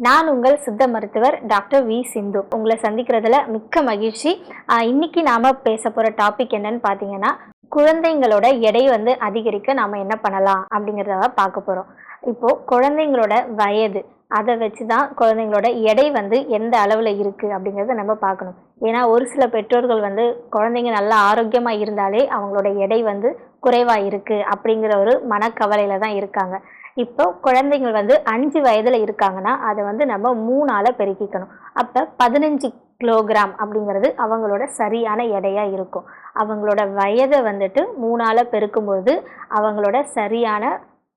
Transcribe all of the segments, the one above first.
நான் உங்கள் சித்த மருத்துவர் டாக்டர் வி சிந்து. உங்களை சந்திக்கிறதுல மிக்க மகிழ்ச்சி. இன்னைக்கு நாம பேச போற டாபிக் என்னன்னு பார்த்தீங்கன்னா, குழந்தைங்களோட எடை வந்து அதிகரிக்க நாம என்ன பண்ணலாம் அப்படிங்கிறத பார்க்க போறோம். இப்போ குழந்தைங்களோட வயது அதை வச்சு தான் குழந்தைங்களோட எடை வந்து எந்த அளவில் இருக்குது அப்படிங்கிறத நம்ம பார்க்கணும். ஏன்னா ஒரு சில பெற்றோர்கள் வந்து குழந்தைங்க நல்லா ஆரோக்கியமாக இருந்தாலே அவங்களோட எடை வந்து குறைவாக இருக்குது அப்படிங்கிற ஒரு மனக்கவலையில் தான் இருக்காங்க. இப்போ குழந்தைங்கள் வந்து 5 வயதில் இருக்காங்கன்னா அதை வந்து நம்ம 3ஆல் பெருக்கிக்கணும். அப்போ 15 கிலோகிராம் அப்படிங்கிறது அவங்களோட சரியான எடையாக இருக்கும். அவங்களோட வயதை வந்துட்டு 3ஆல் பெருக்கும்போது அவங்களோட சரியான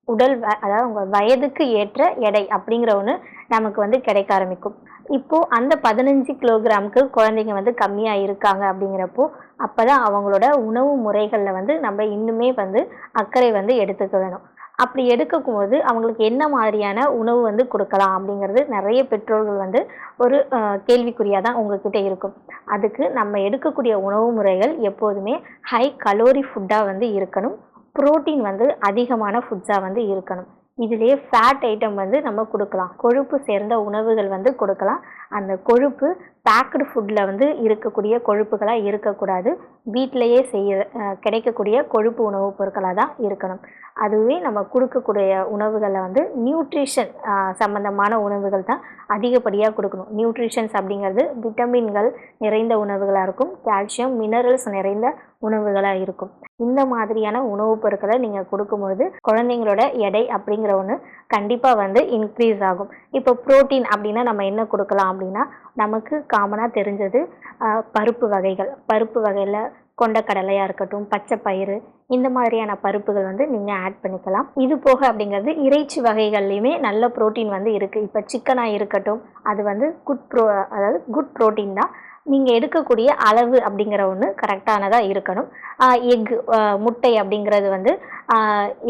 அதாவது அவங்க வயதுக்கு ஏற்ற எடை அப்படிங்கிற ஒன்று நமக்கு வந்து கிடைக்க ஆரம்பிக்கும். இப்போது அந்த 15 கிலோகிராமுக்கு குழந்தைங்க வந்து கம்மியாக இருக்காங்க அப்படிங்கிறப்போ அப்போ தான் அவங்களோட உணவு முறைகளில் வந்து நம்ம இன்னுமே வந்து அக்கறை வந்து எடுத்துக்க வேணும். அப்படி எடுக்கும்போது அவங்களுக்கு என்ன மாதிரியான உணவு வந்து கொடுக்கலாம் அப்படிங்கிறது நிறைய பெற்றோர்கள் வந்து ஒரு கேள்விக்குறியாக தான் உங்ககிட்ட இருக்கும். அதுக்கு நம்ம எடுக்கக்கூடிய உணவு முறைகள் எப்போதுமே ஹை கலோரி ஃபுட்டாக வந்து இருக்கணும். புரோட்டீன் வந்து அதிகமான ஃபுட்ஸாக வந்து இருக்கணும். இதுலேயே ஃபேட் ஐட்டம் வந்து நம்ம கொடுக்கலாம். கொழுப்பு சேர்ந்த உணவுகள் வந்து கொடுக்கலாம். அந்த கொழுப்பு பேக்டு ஃபுட்டில் வந்து இருக்கக்கூடிய கொழுப்புகளாக இருக்கக்கூடாது. வீட்டிலையே கிடைக்கக்கூடிய கொழுப்பு உணவுப் பொருட்களாக தான் இருக்கணும். அதுவே நம்ம கொடுக்கக்கூடிய உணவுகளில் வந்து நியூட்ரிஷன் சம்மந்தமான உணவுகள் தான் அதிகப்படியாக கொடுக்கணும். நியூட்ரிஷன்ஸ் அப்படிங்கிறது விட்டமின்கள் நிறைந்த உணவுகளாக இருக்கும். கால்சியம் மினரல்ஸ் நிறைந்த உணவுகளாக இருக்கும். இந்த மாதிரியான உணவுப் பொருட்களை நீங்கள் கொடுக்கும்பொழுது குழந்தைங்களோட எடை அப்படிங்கிற ஒன்று கண்டிப்பாக வந்து இன்க்ரீஸ் ஆகும். இப்போ புரோட்டீன் அப்படின்னா நம்ம என்ன கொடுக்கலாம் அப்படின்னா, நமக்கு காமனாக தெரிஞ்சது பருப்பு வகையில் கொண்டக்கடலையாக இருக்கட்டும், பச்சை பயிறு, இந்த மாதிரியான பருப்புகள் வந்து நீங்கள் ஆட் பண்ணிக்கலாம். இது போக அப்படிங்கிறது இறைச்சி வகைகள்லையுமே நல்ல புரோட்டீன் வந்து இருக்குது. இப்போ சிக்கனாக இருக்கட்டும், அது வந்து குட் புரோட்டீன் தான். நீங்கள் எடுக்கக்கூடிய அளவு அப்படிங்கிற ஒன்று கரெக்டானதாக இருக்கணும். எக்கு முட்டை அப்படிங்கிறது வந்து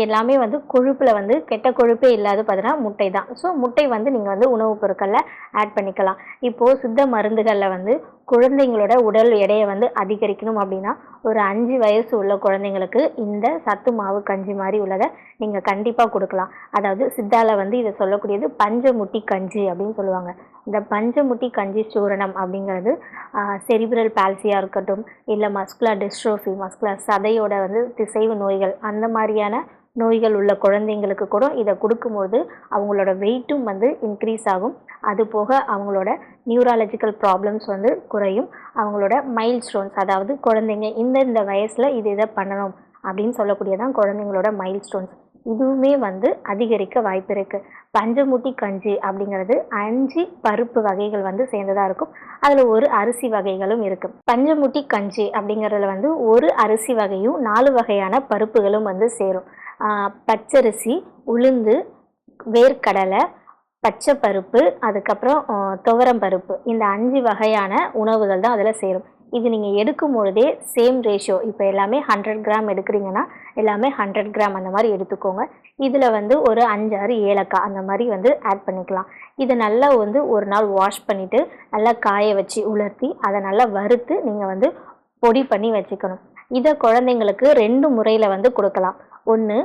எல்லாமே வந்து கொழுப்பில் வந்து கெட்ட கொழுப்பே இல்லாத பார்த்தீங்கன்னா முட்டை தான். ஸோ முட்டை வந்து நீங்கள் வந்து உணவுப் பொருட்களில் ஆட் பண்ணிக்கலாம். இப்போது சித்த மருந்துகளில் வந்து குழந்தைங்களோட உடல் எடையை வந்து அதிகரிக்கணும் அப்படின்னா ஒரு 5 வயசு உள்ள குழந்தைங்களுக்கு இந்த சத்து மாவு கஞ்சி மாதிரி உள்ளதை நீங்கள் கண்டிப்பாக கொடுக்கலாம். அதாவது சித்தால வந்து இதை சொல்லக்கூடியது பஞ்சமுட்டி கஞ்சி அப்படின்னு சொல்லுவாங்க. இந்த பஞ்சமுட்டி கஞ்சி சூரணம் அப்படிங்கிறது செரிப்ரல் பால்சியாக இருக்கட்டும், இல்லை மஸ்குலர் டிஸ்ட்ரோஃபி, மஸ்குலர் சதையோட வந்து திசைவு நோய்கள், அந்த மாதிரியான நோய்கள் உள்ள குழந்தைங்களுக்கு கூட இதை கொடுக்கும்போது அவங்களோட வெயிட்டும் வந்து இன்க்ரீஸ் ஆகும். அது போக அவங்களோட நியூராலஜிக்கல் ப்ராப்ளம்ஸ் வந்து குறையும். அவங்களோட மைல் ஸ்டோன்ஸ், அதாவது குழந்தைங்க இந்த வயசில் இதை பண்ணணும் அப்படின்னு சொல்லக்கூடியதான் குழந்தைங்களோட மைல் ஸ்டோன்ஸ், இதுவுமே வந்து அதிகரிக்க வாய்ப்பு இருக்குது. பஞ்சமுட்டி கஞ்சி அப்படிங்கிறது 5 பருப்பு வகைகள் வந்து சேர்ந்ததாக இருக்கும். அதில் ஒரு அரிசி வகைகளும் இருக்குது. பஞ்சமுட்டி கஞ்சி அப்படிங்கிறதுல வந்து ஒரு அரிசி வகையும் 4 வகையான பருப்புகளும் வந்து சேரும். பச்சரிசி, உளுந்து, வேர்க்கடலை, பச்சை பருப்பு, அதுக்கப்புறம் துவரம் பருப்பு, இந்த 5 வகையான உணவுகள் தான் அதில் சேரும். இது நீங்கள் எடுக்கும் பொழுதே சேம் ரேஷியோ, இப்போ எல்லாமே 100 கிராம் எடுக்கிறீங்கன்னா எல்லாமே 100 கிராம் அந்த மாதிரி எடுத்துக்கோங்க. இதில் வந்து ஒரு 5-6 ஏலக்காய் அந்த மாதிரி வந்து ஆட் பண்ணிக்கலாம். இதை நல்லா வந்து ஒரு நாள் வாஷ் பண்ணிவிட்டு நல்லா காய வச்சு உலர்த்தி அதை நல்லா வறுத்து நீங்கள் வந்து பொடி பண்ணி வச்சுக்கணும். இதை குழந்தைங்களுக்கு 2 முறையில் வந்து கொடுக்கலாம். ஒன்று,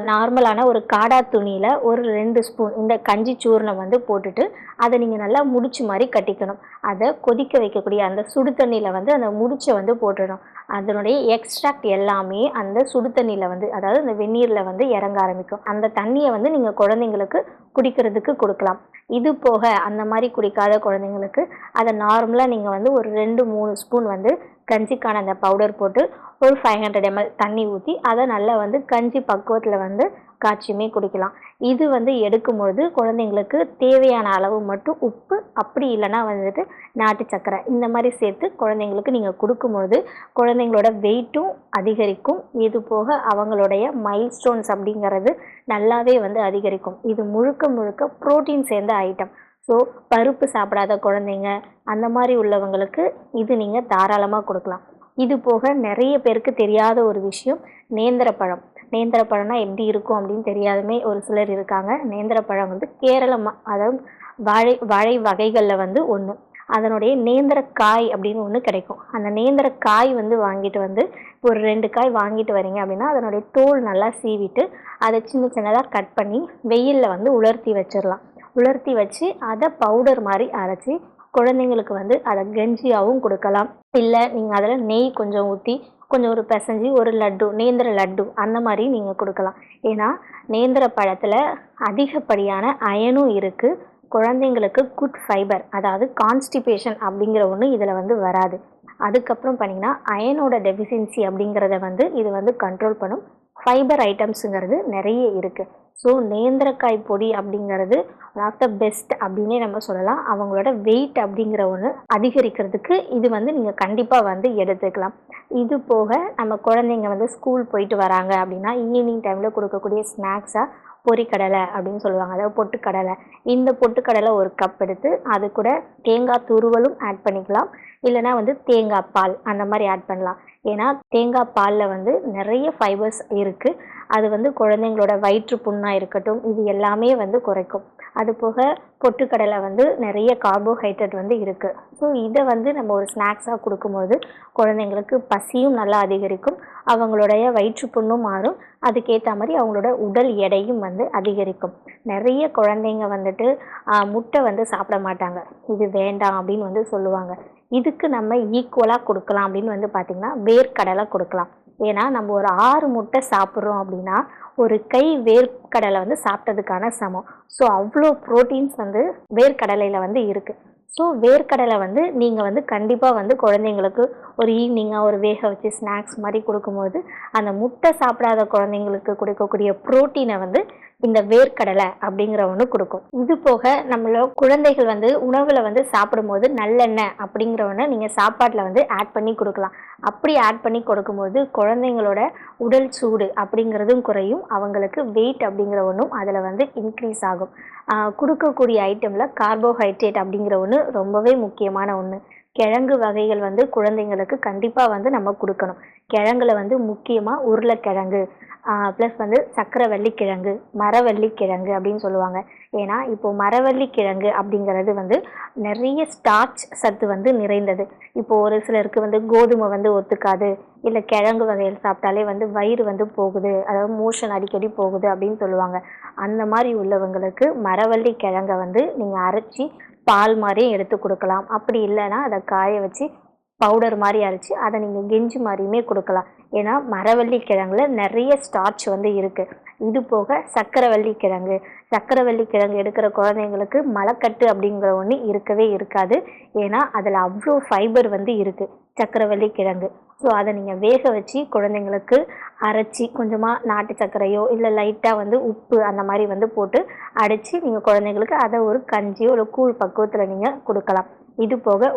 நார்மலான ஒரு காடா துணியில் ஒரு 2 ஸ்பூன் இந்த கஞ்சி சூர்ணம் வந்து போட்டுட்டு அதை நீங்கள் நல்லா முடிச்சு மாதிரி கட்டிக்கணும். அதை கொதிக்க வைக்கக்கூடிய அந்த சுடு தண்ணியில் வந்து அந்த முடிச்சை வந்து போட்டுடணும். அதனுடைய எக்ஸ்ட்ராக்ட் எல்லாமே அந்த சுடு தண்ணியில் வந்து, அதாவது அந்த வெந்நீரில் வந்து இறங்க ஆரம்பிக்கும். அந்த தண்ணியை வந்து நீங்கள் குழந்தைங்களுக்கு குடிக்கிறதுக்கு கொடுக்கலாம். இது போக அந்த மாதிரி குடிக்காத குழந்தைங்களுக்கு அதை நார்மலாக நீங்கள் வந்து ஒரு 2-3 ஸ்பூன் வந்து கஞ்சிக்கான அந்த பவுடர் போட்டு ஒரு 500 ml தண்ணி ஊற்றி அதை நல்லா வந்து கஞ்சி பக்குவத்தில் வந்து காய்ச்சியுமே குடிக்கலாம். இது வந்து எடுக்கும்பொழுது குழந்தைங்களுக்கு தேவையான அளவு மட்டும் உப்பு, அப்படி இல்லைன்னா வந்துட்டு நாட்டு சர்க்கரை, இந்த மாதிரி சேர்த்து குழந்தைங்களுக்கு நீங்கள் கொடுக்கும்பொழுது குழந்தைங்களோட வெயிட்டும் அதிகரிக்கும். இது போக அவங்களுடைய மைல் ஸ்டோன்ஸ் அப்படிங்கிறது நல்லாவே வந்து அதிகரிக்கும். இது முழுக்க புரோட்டீன் சேர்ந்த ஐட்டம். ஸோ பருப்பு சாப்பிடாத குழந்தைங்க அந்த மாதிரி உள்ளவங்களுக்கு இது நீங்கள் தாராளமாக கொடுக்கலாம். இது போக நிறைய பேருக்கு தெரியாத ஒரு விஷயம் நேந்திரப்பழம். நேந்திரப்பழம்னா எப்படி இருக்கும் அப்படின்னு தெரியாதுமே ஒரு சிலர் இருக்காங்க. நேந்திரப்பழம் வந்து கேரளமாக, அதாவது வாழை வகைகளில் வந்து ஒன்று. அதனுடைய நேந்திரக்காய் அப்படின்னு ஒன்று கிடைக்கும். அந்த நேந்திரக்காய் வந்து வாங்கிட்டு வந்து ஒரு 2 காய் வாங்கிட்டு வரீங்க அப்படின்னா அதனுடைய தோல் நல்லா சீவிட்டு அதை சின்னதாக கட் பண்ணி வெயிலில் வந்து உலர்த்தி வச்சிடலாம். உலர்த்தி வச்சு அதை பவுடர் மாதிரி அரைச்சி குழந்தைங்களுக்கு வந்து அதை கஞ்சியாகவும் கொடுக்கலாம். இல்லை நீங்கள் அதில் நெய் கொஞ்சம் ஊற்றி கொஞ்சம் ஒரு பிசைஞ்சு ஒரு லட்டு, நேந்திர லட்டு அந்த மாதிரி நீங்கள் கொடுக்கலாம். ஏன்னா நேந்திர பழத்தில் அதிகப்படியான அயனும் இருக்குது. குழந்தைங்களுக்கு குட் ஃபைபர், அதாவது கான்ஸ்டிபேஷன் அப்படிங்கிற ஒன்று இதில் வந்து வராது. அதுக்கப்புறம் பண்ணிங்கன்னா அயனோட டெஃபிஷியன்சி அப்படிங்கிறத வந்து இது வந்து கண்ட்ரோல் பண்ணும். ஃபைபர் ஐட்டம்ஸுங்கிறது நிறைய இருக்குது. ஸோ நேந்திரக்காய் பொடி அப்படிங்கிறது ஒன் ஆஃப் த பெஸ்ட் அப்படின்னே நம்ம சொல்லலாம். அவங்களோட வெயிட் அப்படிங்கிற ஒன்று அதிகரிக்கிறதுக்கு இது வந்து நீங்கள் கண்டிப்பாக வந்து எடுத்துக்கலாம். இது போக நம்ம குழந்தைங்க வந்து ஸ்கூல் போயிட்டு வராங்க அப்படின்னா ஈவினிங் டைமில் கொடுக்கக்கூடிய ஸ்நாக்ஸாக பொரிக்கடலை அப்படின்னு சொல்லுவாங்க, அதாவது பொட்டுக்கடலை. இந்த பொட்டுக்கடலை ஒரு கப் எடுத்து அது கூட தேங்காய் துருவலும் ஆட் பண்ணிக்கலாம். இல்லைனா வந்து தேங்காய் பால் அந்த மாதிரி ஆட் பண்ணலாம். ஏன்னா தேங்காய் பாலில் வந்து நிறைய ஃபைபர்ஸ் இருக்குது. அது வந்து குழந்தைங்களோட வயிற்று புண்ணாக இருக்கட்டும், இது எல்லாமே வந்து குறைக்கும். அது போக பொட்டுக்கடலை வந்து நிறைய கார்போஹைட்ரேட் வந்து இருக்குது. ஸோ இதை வந்து நம்ம ஒரு ஸ்நாக்ஸாக கொடுக்கும்போது குழந்தைங்களுக்கு பசியும் நல்லா அதிகரிக்கும், அவங்களுடைய வயிற்றுப்புண்ணும் மாறும், அதுக்கேற்ற மாதிரி அவங்களோட உடல் எடையும் வந்து அதிகரிக்கும். நிறைய குழந்தைங்க வந்துட்டு முட்டை வந்து சாப்பிட மாட்டாங்க, இது வேண்டாம் அப்படின்னு வந்து சொல்லுவாங்க. இதுக்கு நம்ம ஈக்குவலாக கொடுக்கலாம் அப்படின்னு வந்து பார்த்திங்கன்னா வேர்க்கடலை கொடுக்கலாம். ஏன்னா நம்ம ஒரு 6 முட்டை சாப்பிட்றோம் அப்படின்னா ஒரு கை வேர்க்கடலை வந்து சாப்பிட்டதுக்கான சமம். ஸோ அவ்வளோ ப்ரோட்டீன்ஸ் வந்து வேர்க்கடலையில் வந்து இருக்குது. ஸோ வேர்க்கடலை வந்து நீங்கள் வந்து கண்டிப்பாக வந்து குழந்தைங்களுக்கு ஒரு ஈவினிங்காக ஒரு வேக வச்சு ஸ்நாக்ஸ் மாதிரி கொடுக்கும்போது அந்த முட்டை சாப்பிடாத குழந்தைங்களுக்கு கொடுக்கக்கூடிய ப்ரோட்டீனை வந்து இந்த வேர்க்கடலை அப்படிங்கிற ஒன்று கொடுக்கும். இது போக நம்மளோட குழந்தைகள் வந்து உணவில் வந்து சாப்பிடும்போது நல்லெண்ணெய் அப்படிங்கிற ஒன்று நீங்கள் சாப்பாட்டில் வந்து ஆட் பண்ணி கொடுக்கலாம். அப்படி ஆட் பண்ணி கொடுக்கும்போது குழந்தைங்களோட உடல் சூடு அப்படிங்கிறதும் குறையும், அவங்களுக்கு வெயிட் அப்படிங்கிற ஒன்றும் அதில் வந்து இன்க்ரீஸ் ஆகும். கொடுக்கக்கூடிய ஐட்டமில் கார்போஹைட்ரேட் அப்படிங்கிற ஒன்று ரொம்பவே முக்கியமான ஒன்று. கிழங்கு வகைகள் வந்து குழந்தைங்களுக்கு கண்டிப்பாக வந்து நம்ம கொடுக்கணும். கிழங்குல வந்து முக்கியமாக உருளைக்கிழங்கு ப்ளஸ் வந்து சக்கரவள்ளி கிழங்கு, மரவள்ளி கிழங்கு அப்படின்னு சொல்லுவாங்க. ஏன்னா இப்போது மரவள்ளி கிழங்கு அப்படிங்கிறது வந்து நிறைய ஸ்டார்ச் சத்து வந்து நிறைந்தது. இப்போது ஒரு சிலருக்கு வந்து கோதுமை வந்து ஒத்துக்காது, இல்லை கிழங்கு வகைகள் சாப்பிட்டாலே வந்து வயிறு வந்து போகுது, அதாவது மோஷன் அடிக்கடி போகுது அப்படின்னு சொல்லுவாங்க. அந்த மாதிரி உள்ளவங்களுக்கு மரவள்ளி கிழங்கை வந்து நீங்கள் அரைச்சி பால் மாதிரியும் எடுத்து கொடுக்கலாம். அப்படி இல்லைன்னா அதை காய வச்சு பவுடர் மாதிரி அரைச்சி அதை நீங்கள் கெஞ்சி மாதிரியுமே கொடுக்கலாம். ஏன்னா மரவள்ளி கிழங்குல நிறைய ஸ்டார்ச் வந்து இருக்குது. இது போக சக்கரவள்ளி கிழங்கு எடுக்கிற குழந்தைங்களுக்கு மலக்கட்டு அப்படிங்கிற ஒன்று இருக்கவே இருக்காது. ஏன்னா அதில் அவ்வளோ ஃபைபர் வந்து இருக்குது சக்கரவள்ளி கிழங்கு. ஸோ அதை நீங்கள் வேக வச்சு குழந்தைங்களுக்கு அரைச்சி கொஞ்சமாக நாட்டு சர்க்கரையோ இல்லை லைட்டாக வந்து உப்பு அந்த மாதிரி வந்து போட்டு அடைச்சி நீங்கள் குழந்தைங்களுக்கு அதை ஒரு கஞ்சியோ ஒரு கூழ் பக்குவத்தில் நீங்கள் கொடுக்கலாம். இது போக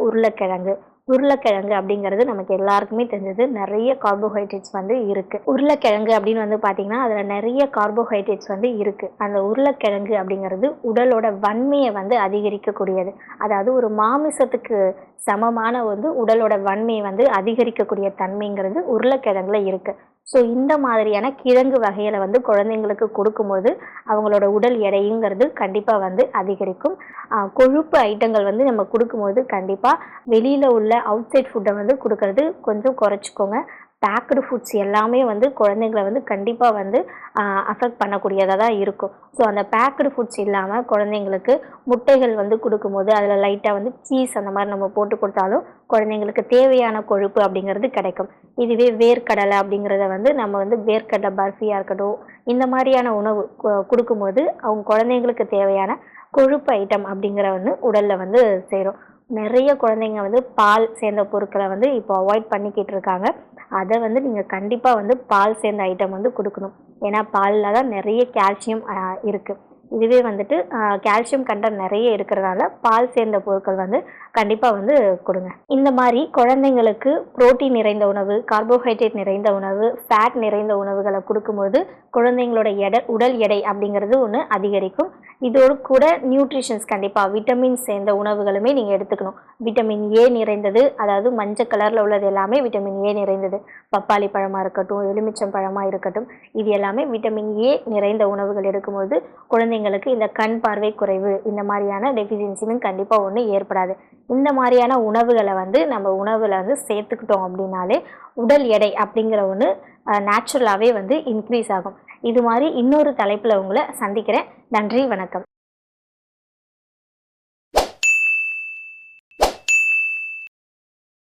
உருளைக்கிழங்கு அப்படிங்கிறது நமக்கு எல்லாருக்குமே தெரிஞ்சது, நிறைய கார்போஹைட்ரேட்ஸ் வந்து இருக்குது. உருளைக்கிழங்கு அப்படின்னு வந்து பார்த்திங்கன்னா அதில் நிறைய கார்போஹைட்ரேட்ஸ் வந்து இருக்குது. அந்த உருளைக்கிழங்கு அப்படிங்கிறது உடலோட வன்மையை வந்து அதிகரிக்கக்கூடியது. அதாவது ஒரு மாமிசத்துக்கு சமமான வந்து உடலோட வன்மையை வந்து அதிகரிக்கக்கூடிய தன்மைங்கிறது உருளைக்கிழங்குல இருக்குது. ஸோ இந்த மாதிரியான கிழங்கு வகைகளை வந்து குழந்தைங்களுக்கு கொடுக்கும்போது அவங்களோட உடல் எடைங்கிறது கண்டிப்பாக வந்து அதிகரிக்கும். கொழுப்பு ஐட்டங்கள் வந்து நம்ம கொடுக்கும்போது கண்டிப்பாக வெளியில் உள்ள அவுட் சைட் ஃபுட்டை வந்து கொடுக்கறது கொஞ்சம் குறைச்சிக்கோங்க. பேக்கடு ஃபுட்ஸ் எல்லாமே வந்து குழந்தைங்களை வந்து கண்டிப்பாக வந்து அஃபெக்ட் பண்ணக்கூடியதாக தான் இருக்கும். ஸோ அந்த பேக்கடு ஃபுட்ஸ் இல்லாமல் குழந்தைங்களுக்கு முட்டைகள் வந்து கொடுக்கும்போது அதில் லைட்டாக வந்து சீஸ் அந்த மாதிரி நம்ம போட்டு கொடுத்தாலும் குழந்தைங்களுக்கு தேவையான கொழுப்பு அப்படிங்கிறது கிடைக்கும். இதுவே வேர்க்கடலை அப்படிங்கிறத வந்து நம்ம வந்து வேர்க்கடலை பர்ஃபியாக இருக்கட்டும், இந்த மாதிரியான உணவு கொடுக்கும்போது அவங்க குழந்தைங்களுக்கு தேவையான கொழுப்பு ஐட்டம் அப்படிங்கிற வந்து உடலில் வந்து சேரும். நிறைய குழந்தைங்க வந்து பால் சேர்ந்த பொருட்களை வந்து இப்போ அவாய்ட் பண்ணிக்கிட்டு இருக்காங்க. அதை வந்து நீங்கள் கண்டிப்பாக வந்து பால் சேர்ந்த ஐட்டம் வந்து கொடுக்கணும். ஏன்னா பாலில் தான் நிறைய கால்சியம் இருக்குது. இதுவே வந்துட்டு கால்சியம் கண்டென்ட் நிறைய இருக்கிறதுனால பால் சேர்ந்த பொருட்கள் வந்து கண்டிப்பாக வந்து கொடுங்க. இந்த மாதிரி குழந்தைங்களுக்கு புரோட்டீன் நிறைந்த உணவு, கார்போஹைட்ரேட் நிறைந்த உணவு, ஃபேட் நிறைந்த உணவுகளை கொடுக்கும்போது குழந்தைங்களோட உடல் எடை அப்படிங்கிறது ஒன்று அதிகரிக்கும். இதோடு கூட நியூட்ரிஷன்ஸ் கண்டிப்பாக விட்டமின் சேர்ந்த உணவுகளுமே நீங்கள் எடுத்துக்கணும். விட்டமின் ஏ நிறைந்தது, அதாவது மஞ்சள் கலரில் உள்ளது எல்லாமே விட்டமின் ஏ நிறைந்தது. பப்பாளி பழமாக இருக்கட்டும், எலுமிச்சம் பழமாக இருக்கட்டும், இது எல்லாமே விட்டமின் ஏ நிறைந்த உணவுகள் எடுக்கும்போது குழந்தைங்களுக்கு இந்த கண் பார்வை குறைவு இந்த மாதிரியான டெஃபிஷியன்சிலும் கண்டிப்பாக ஒன்று ஏற்படாது. இந்த மாதிரியான உணவுகளை வந்து நம்ம உணவில் வந்து சேர்த்துக்கிட்டோம் அப்படின்னாலே உடல் எடை அப்படிங்கிற ஒன்று நேச்சுரலாகவே வந்து இன்க்ரீஸ் ஆகும். இது மாதிரி இன்னொரு தலைப்பில் உங்களை சந்திக்கிறேன். நன்றி, வணக்கம்.